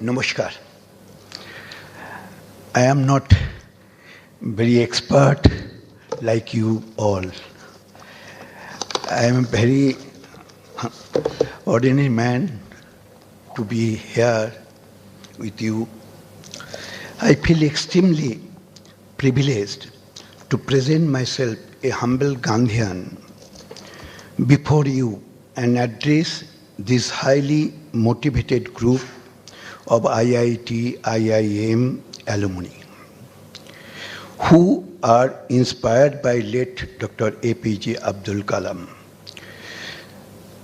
Namaskar. I am not very expert like you all. I am a very ordinary man to be here with you. I feel extremely privileged to present myself, a humble Gandhian, before you and address this highly motivated group of IIT, IIM alumni who are inspired by late Dr. APJ Abdul Kalam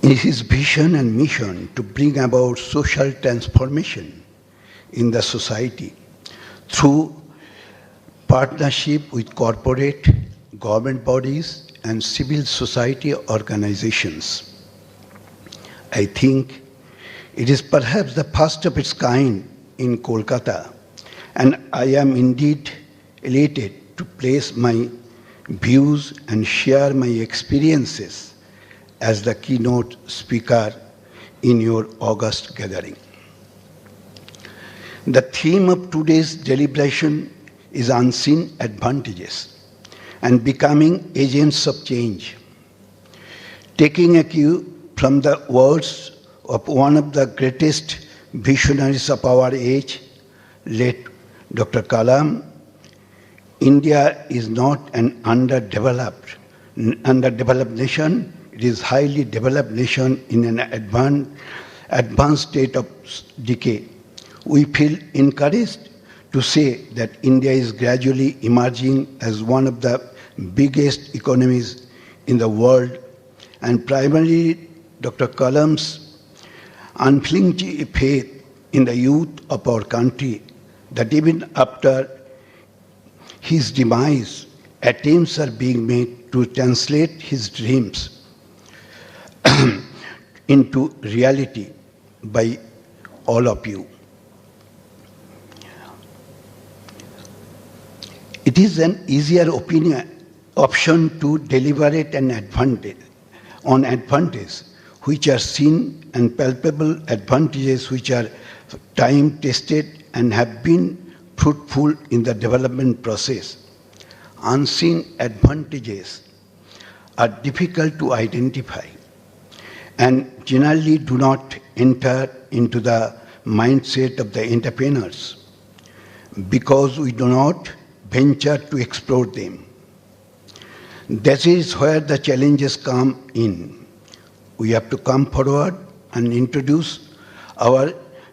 in his vision and mission to bring about social transformation in the society through partnership with corporate, government bodies, and civil society organizations. I think it is perhaps the first of its kind in Kolkata, and I am indeed elated to place my views and share my experiences as the keynote speaker in your August gathering. The theme of today's deliberation is unseen advantages and becoming agents of change. Taking a cue from the words of one of the greatest visionaries of our age, late Dr. Kalam, India is not an underdeveloped nation. It is a highly developed nation in an advanced state of decay. We feel encouraged to say that India is gradually emerging as one of the biggest economies in the world, and primarily Dr. Kalam's unflinching faith in the youth of our country, that even after his demise, attempts are being made to translate his dreams into reality by all of you. It is an easier option to deliberate on advantage which are seen and palpable advantages which are time-tested and have been fruitful in the development process. Unseen advantages are difficult to identify and generally do not enter into the mindset of the entrepreneurs because we do not venture to explore them. That is where the challenges come in. We have to come forward and introduce our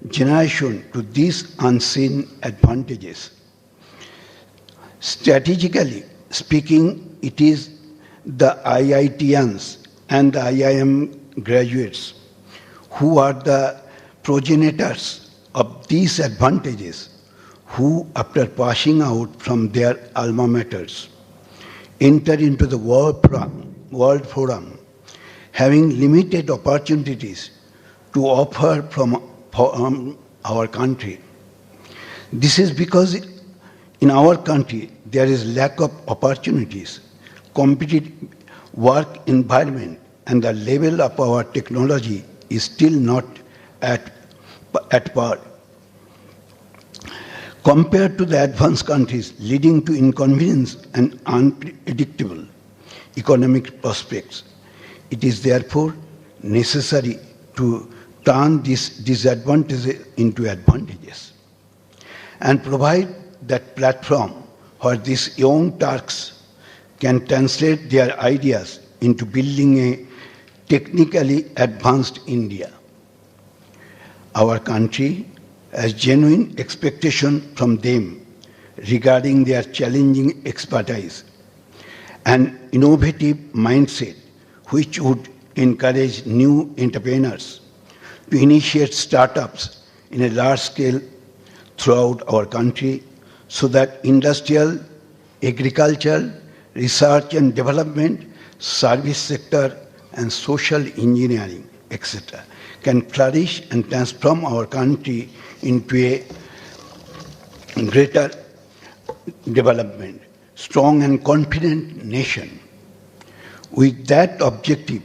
generation to these unseen advantages. Strategically speaking, it is the IITians and the IIM graduates who are the progenitors of these advantages, who, after passing out from their alma maters, enter into the world forum, having limited opportunities to offer from our country. This is because in our country there is lack of opportunities, competitive work environment, and the level of our technology is still not at par compared to the advanced countries, leading to inconvenience and unpredictable economic prospects. It is therefore necessary to turn these disadvantages into advantages and provide that platform where these young Turks can translate their ideas into building a technically advanced India. Our country has genuine expectation from them regarding their challenging expertise and innovative mindset, which would encourage new entrepreneurs to initiate startups in a large scale throughout our country so that industrial, agricultural, research and development, service sector, and social engineering, etc., can flourish and transform our country into a greater development, strong and confident nation. With that objective,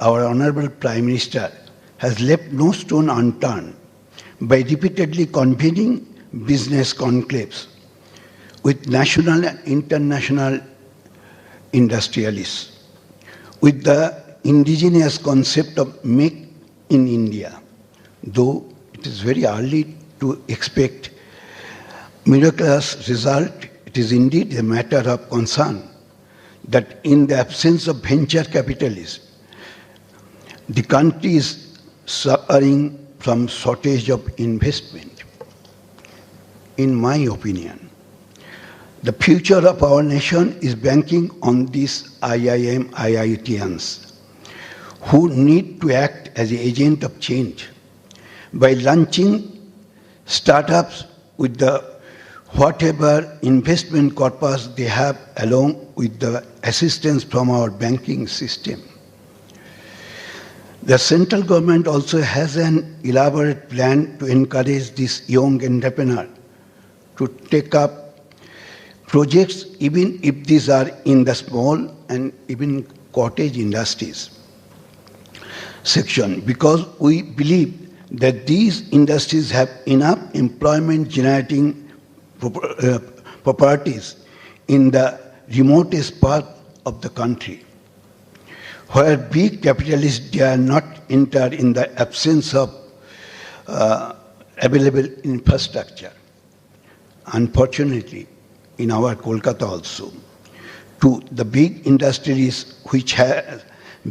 our Honorable Prime Minister has left no stone unturned by repeatedly convening business conclaves with national and international industrialists, with the indigenous concept of Make in India, though it is very early to expect miraculous result. It is indeed a matter of concern that in the absence of venture capitalists, the country is suffering from shortage of investment. In my opinion, the future of our nation is banking on these IIM, IITians, who need to act as an agent of change by launching startups with the whatever investment corpus they have, along with the assistance from our banking system. The central government also has an elaborate plan to encourage this young entrepreneur to take up projects, even if these are in the small and even cottage industries section, because we believe that these industries have enough employment generating properties in the remotest part of the country, where big capitalists dare not enter in the absence of available infrastructure. Unfortunately, in our Kolkata also, to the big industries which have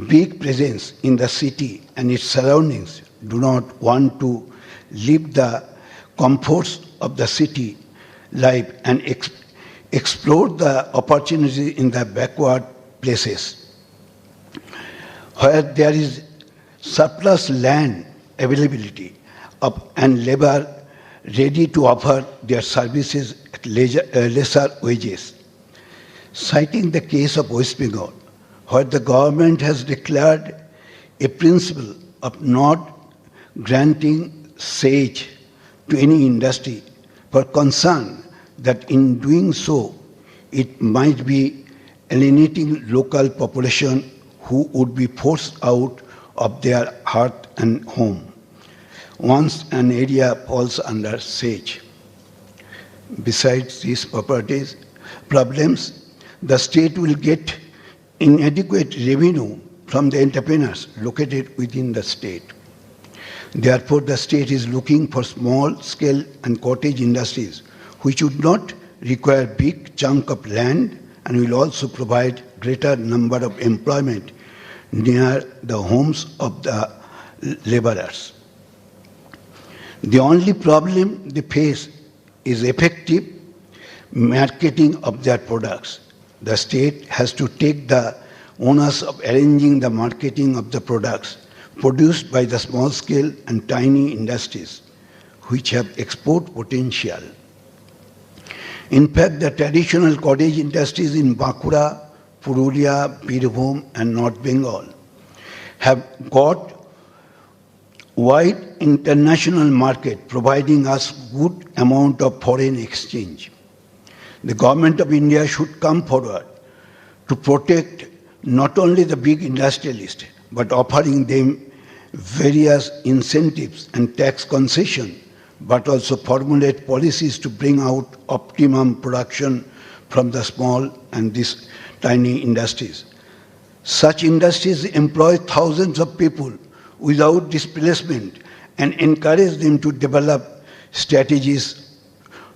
big presence in the city and its surroundings do not want to leave the comforts of the city life and explore the opportunity in the backward places, where there is surplus land availability and labor ready to offer their services at lesser wages. Citing the case of West Bengal, where the government has declared a principle of not granting SAGE to any industry for concern that in doing so, it might be alienating local population who would be forced out of their hearth and home once an area falls under SAGE. Besides these problems, the state will get inadequate revenue from the entrepreneurs located within the state. Therefore, the state is looking for small-scale and cottage industries which would not require big chunk of land and will also provide greater number of employment near the homes of the laborers. The only problem they face is effective marketing of their products. The state has to take the onus of arranging the marketing of the products produced by the small-scale and tiny industries, which have export potential. In fact, the traditional cottage industries in Bankura, Purulia, Birbhum, and North Bengal have got wide international market, providing us good amount of foreign exchange. The government of India should come forward to protect not only the big industrialists, but offering them various incentives and tax concession, but also formulate policies to bring out optimum production from the small and these tiny industries. Such industries employ thousands of people without displacement and encourage them to develop strategies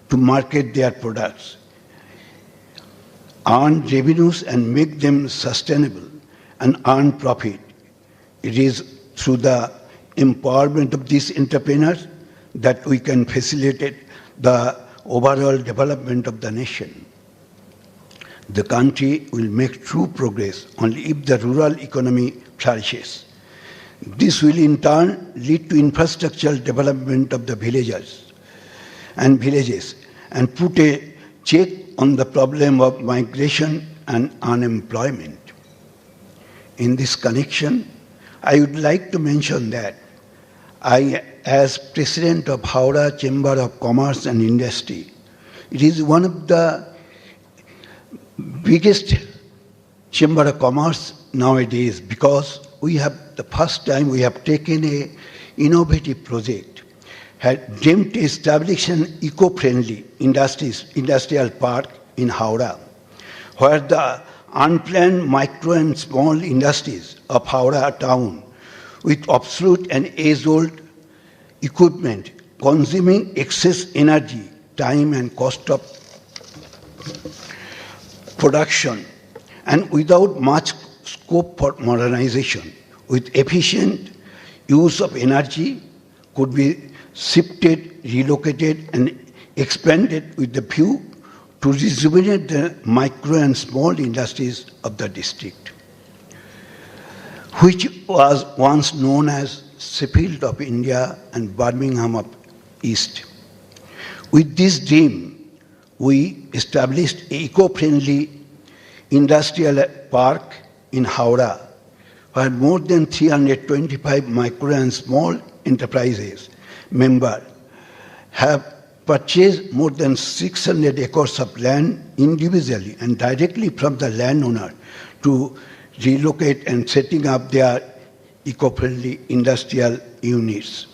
to market their products, earn revenues and make them sustainable and earn profit. It is through the empowerment of these entrepreneurs that we can facilitate the overall development of the nation. The country will make true progress only if the rural economy flourishes. This will in turn lead to infrastructural development of the villages and put a check on the problem of migration and unemployment. In this connection, I would like to mention that I, as President of Howrah Chamber of Commerce and Industry, it is one of the biggest Chamber of Commerce nowadays, because we have the first time we have taken a innovative project, had dreamt establishing an eco-friendly industrial park in Howrah, where the unplanned micro and small industries of Howrah town with obsolete and age-old equipment consuming excess energy, time and cost of production, and without much scope for modernization, with efficient use of energy could be shifted, relocated and expanded with the view to rejuvenate the micro and small industries of the district, which was once known as Sheffield of India and Birmingham of East. With this dream, we established an eco-friendly industrial park in Howrah, where more than 325 micro and small enterprises members have purchased more than 600 acres of land individually and directly from the landowner to relocate and setting up their eco-friendly industrial units.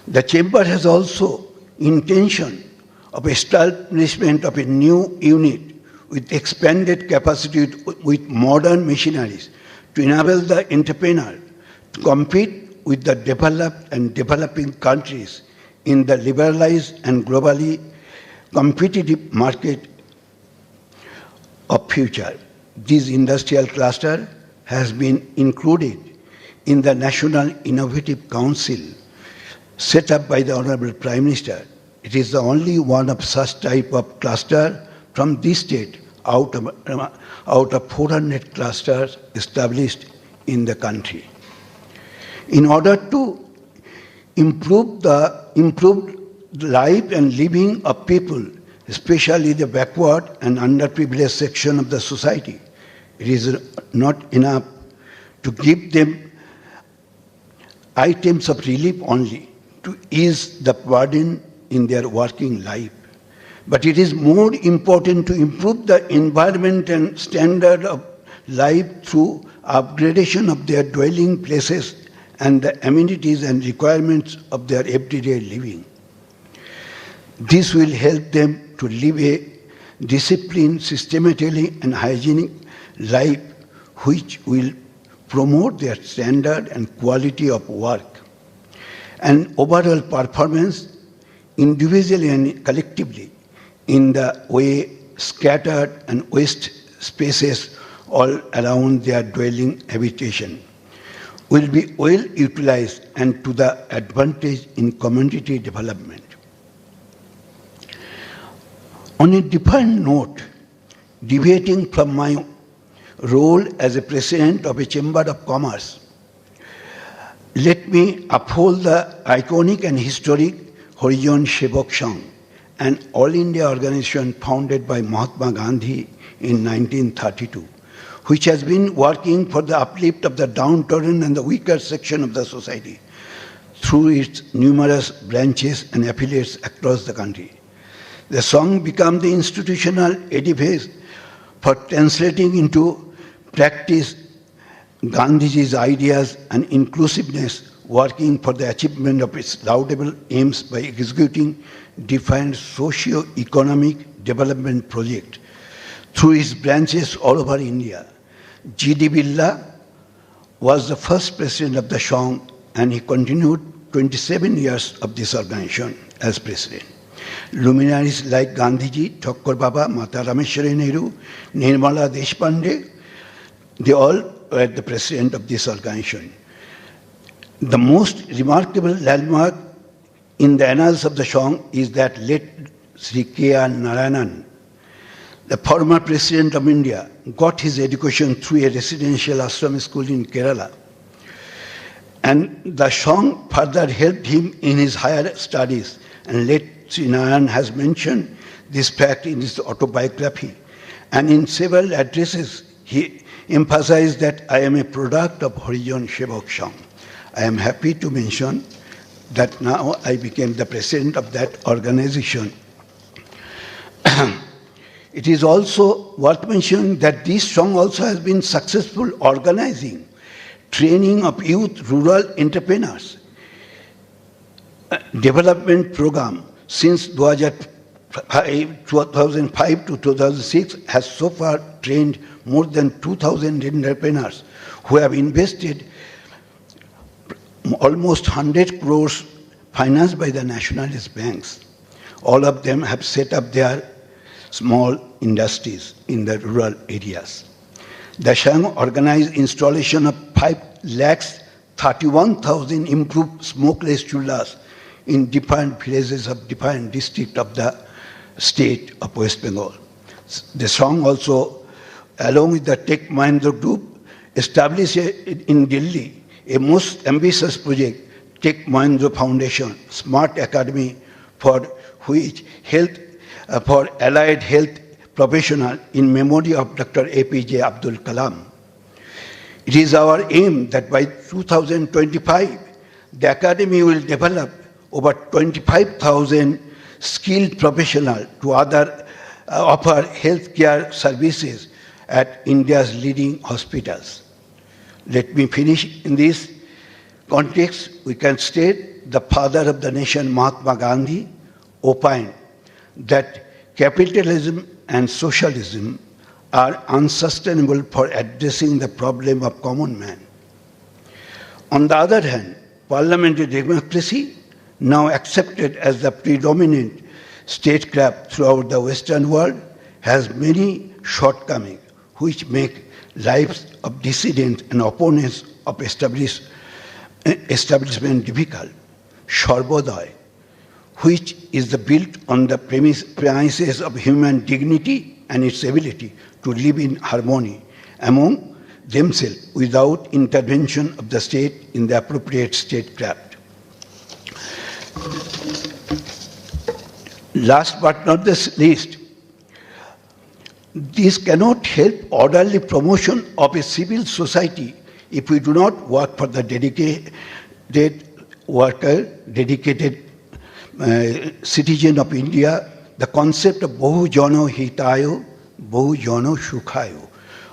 The Chamber has also intention of establishment of a new unit with expanded capacity with modern machineries to enable the entrepreneur to compete with the developed and developing countries in the liberalized and globally competitive market of future. This industrial cluster has been included in the National Innovative Council set up by the Honorable Prime Minister. It is the only one of such type of cluster from this state out of 400 clusters established in the country. In order to improve the life and living of people, especially the backward and underprivileged section of the society, it is not enough to give them items of relief only to ease the burden in their working life. But it is more important to improve the environment and standard of life through upgradation of their dwelling places and the amenities and requirements of their everyday living. This will help them to live a disciplined, systematically and hygienic life which will promote their standard and quality of work and overall performance individually and collectively in the way scattered and waste spaces all around their dwelling habitation will be well utilized and to the advantage in community development. On a different note, deviating from my role as a president of a Chamber of Commerce, let me uphold the iconic and historic Horizon Sevak Sangh, an All India organization founded by Mahatma Gandhi in 1932, which has been working for the uplift of the downtrodden and the weaker section of the society through its numerous branches and affiliates across the country. The Sangh became the institutional edifice for translating into practice Gandhiji's ideas and inclusiveness, working for the achievement of its laudable aims by executing defined socio-economic development projects through its branches all over India. G.D. Birla was the first president of the Sangh, and he continued 27 years of this organization as president. Luminaries like Gandhiji, Thakur Baba, Mata Rameshwari Nehru, Nirmala Deshpande, they all were the president of this organization. The most remarkable landmark in the annals of the Sangh is that late Sri K.R. Narayanan, the former president of India, got his education through a residential ashram school in Kerala. And the Sangh further helped him in his higher studies. And late Sri Narayan has mentioned this fact in his autobiography. And in several addresses, he emphasized that I am a product of Horizon Sevak Sangh. I am happy to mention that now I became the president of that organization. It is also worth mentioning that this Sangh also has been successful organizing training of youth rural entrepreneurs development program since 2005 to 2006 has so far trained more than 2,000 entrepreneurs who have invested almost 100 crores financed by the nationalist banks. All of them have set up their small industries in the rural areas. The Shang organized installation of 5,31,000 improved smokeless chullas in different villages of different districts of the state of West Bengal. The Shang also, along with the Tech Mahindra Group, established in Delhi a most ambitious project, Tech Mahindra Foundation, Smart Academy, for which for allied health professionals in memory of Dr. APJ Abdul Kalam. It is our aim that by 2025, the Academy will develop over 25,000 skilled professionals to offer healthcare services at India's leading hospitals. Let me finish in this context. We can state the father of the nation, Mahatma Gandhi, opined that capitalism and socialism are unsustainable for addressing the problem of common man. On the other hand, parliamentary democracy, now accepted as the predominant statecraft throughout the Western world, has many shortcomings which make lives of dissidents and opponents of establishment difficult. Sarvodaya, which is built on the premises of human dignity and its ability to live in harmony among themselves without intervention of the state in the appropriate statecraft. Last but not the least, this cannot help orderly promotion of a civil society if we do not work for the dedicated worker, dedicated citizen of India. The concept of Bahujano Hitayo, Bahujano Sukhayo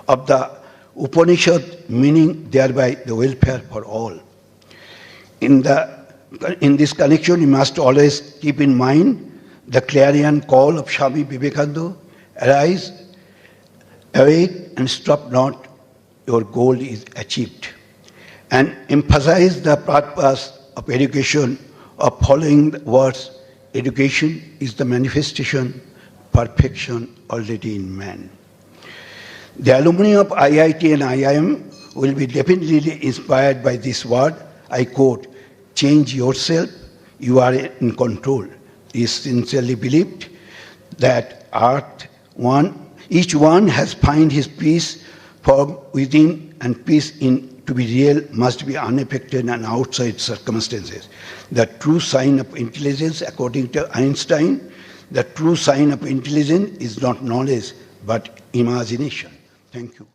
of the Upanishad, meaning thereby the welfare for all. In this connection, you must always keep in mind the clarion call of Swami Vivekananda: arise, awake, and stop not, your goal is achieved. And emphasize the purpose of education of following the words: education is the manifestation, perfection already in man. The alumni of IIT and IIM will be definitely inspired by this word. I quote, "Change yourself, you are in control." It is sincerely believed that each one has found his peace from within, and peace to be real must be unaffected and outside circumstances. The true sign of intelligence, according to Einstein, the true sign of intelligence is not knowledge but imagination. Thank you.